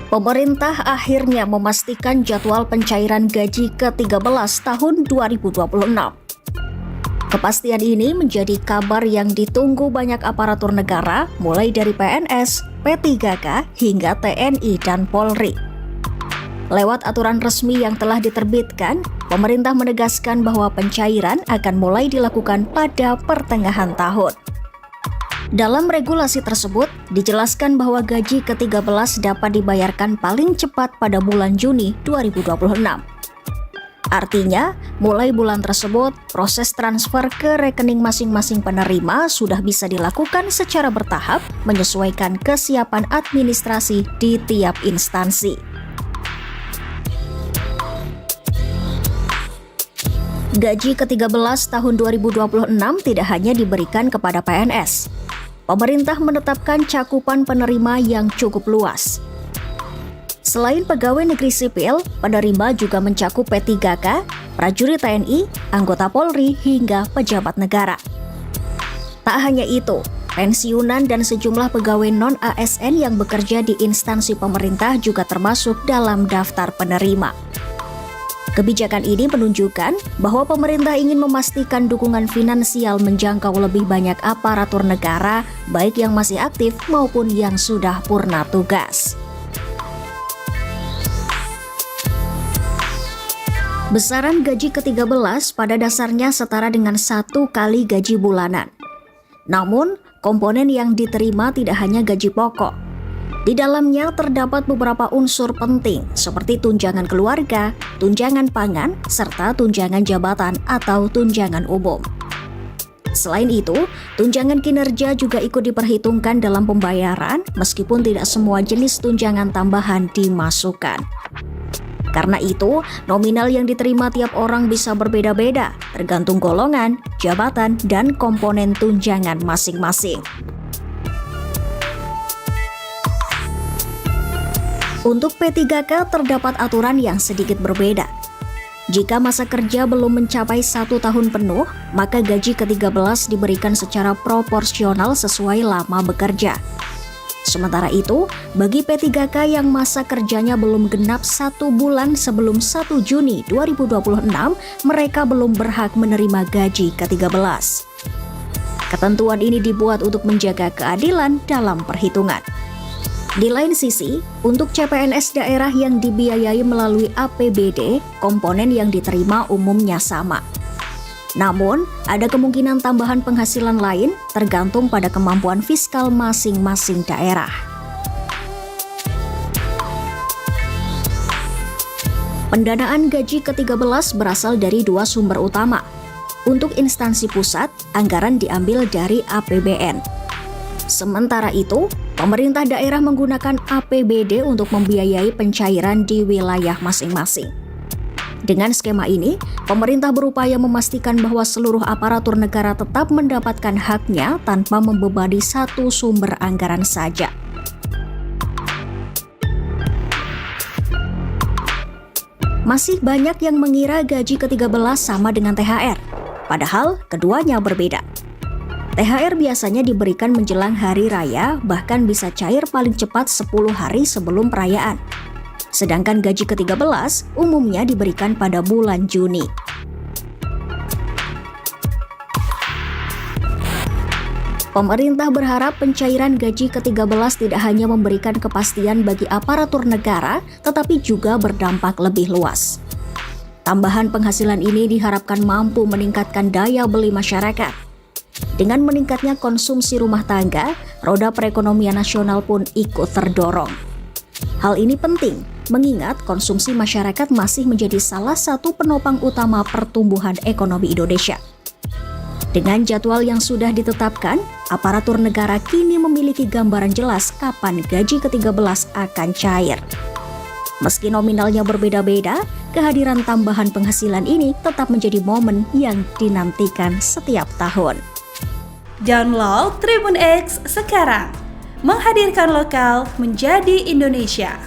Pemerintah akhirnya memastikan jadwal pencairan gaji ke-13 tahun 2026. Kepastian ini menjadi kabar yang ditunggu banyak aparatur negara, mulai dari PNS, P3K, hingga TNI dan Polri. Lewat aturan resmi yang telah diterbitkan, pemerintah menegaskan bahwa pencairan akan mulai dilakukan pada pertengahan tahun. Dalam regulasi tersebut, dijelaskan bahwa gaji ke-13 dapat dibayarkan paling cepat pada bulan Juni 2026. Artinya, mulai bulan tersebut, proses transfer ke rekening masing-masing penerima sudah bisa dilakukan secara bertahap menyesuaikan kesiapan administrasi di tiap instansi. Gaji ke-13 tahun 2026 tidak hanya diberikan kepada PNS. Pemerintah menetapkan cakupan penerima yang cukup luas. Selain pegawai negeri sipil, penerima juga mencakup P3K, prajurit TNI, anggota Polri, hingga pejabat negara. Tak hanya itu, pensiunan dan sejumlah pegawai non-ASN yang bekerja di instansi pemerintah juga termasuk dalam daftar penerima. Kebijakan ini menunjukkan bahwa pemerintah ingin memastikan dukungan finansial menjangkau lebih banyak aparatur negara, baik yang masih aktif maupun yang sudah purna tugas. Besaran gaji ke-13 pada dasarnya setara dengan 1 kali gaji bulanan. Namun, komponen yang diterima tidak hanya gaji pokok. Di dalamnya terdapat beberapa unsur penting seperti tunjangan keluarga, tunjangan pangan, serta tunjangan jabatan atau tunjangan umum. Selain itu, tunjangan kinerja juga ikut diperhitungkan dalam pembayaran meskipun tidak semua jenis tunjangan tambahan dimasukkan. Karena itu, nominal yang diterima tiap orang bisa berbeda-beda, tergantung golongan, jabatan, dan komponen tunjangan masing-masing. Untuk P3K terdapat aturan yang sedikit berbeda. Jika masa kerja belum mencapai 1 tahun penuh, maka gaji ke-13 diberikan secara proporsional sesuai lama bekerja. Sementara itu, bagi P3K yang masa kerjanya belum genap 1 bulan sebelum 1 Juni 2026, mereka belum berhak menerima gaji ke-13. Ketentuan ini dibuat untuk menjaga keadilan dalam perhitungan. Di lain sisi, untuk CPNS daerah yang dibiayai melalui APBD, komponen yang diterima umumnya sama. Namun, ada kemungkinan tambahan penghasilan lain tergantung pada kemampuan fiskal masing-masing daerah. Pendanaan gaji ke-13 berasal dari 2 sumber utama. Untuk instansi pusat, anggaran diambil dari APBN. Sementara itu, pemerintah daerah menggunakan APBD untuk membiayai pencairan di wilayah masing-masing. Dengan skema ini, pemerintah berupaya memastikan bahwa seluruh aparatur negara tetap mendapatkan haknya tanpa membebani satu sumber anggaran saja. Masih banyak yang mengira gaji ke-13 sama dengan THR, padahal keduanya berbeda. THR biasanya diberikan menjelang hari raya, bahkan bisa cair paling cepat 10 hari sebelum perayaan. Sedangkan gaji ke-13 umumnya diberikan pada bulan Juni. Pemerintah berharap pencairan gaji ke-13 tidak hanya memberikan kepastian bagi aparatur negara, tetapi juga berdampak lebih luas. Tambahan penghasilan ini diharapkan mampu meningkatkan daya beli masyarakat. Dengan meningkatnya konsumsi rumah tangga, roda perekonomian nasional pun ikut terdorong. Hal ini penting, mengingat konsumsi masyarakat masih menjadi salah satu penopang utama pertumbuhan ekonomi Indonesia. Dengan jadwal yang sudah ditetapkan, aparatur negara kini memiliki gambaran jelas kapan gaji ke-13 akan cair. Meski nominalnya berbeda-beda, kehadiran tambahan penghasilan ini tetap menjadi momen yang dinantikan setiap tahun. Download Tribun X sekarang, menghadirkan lokal menjadi Indonesia.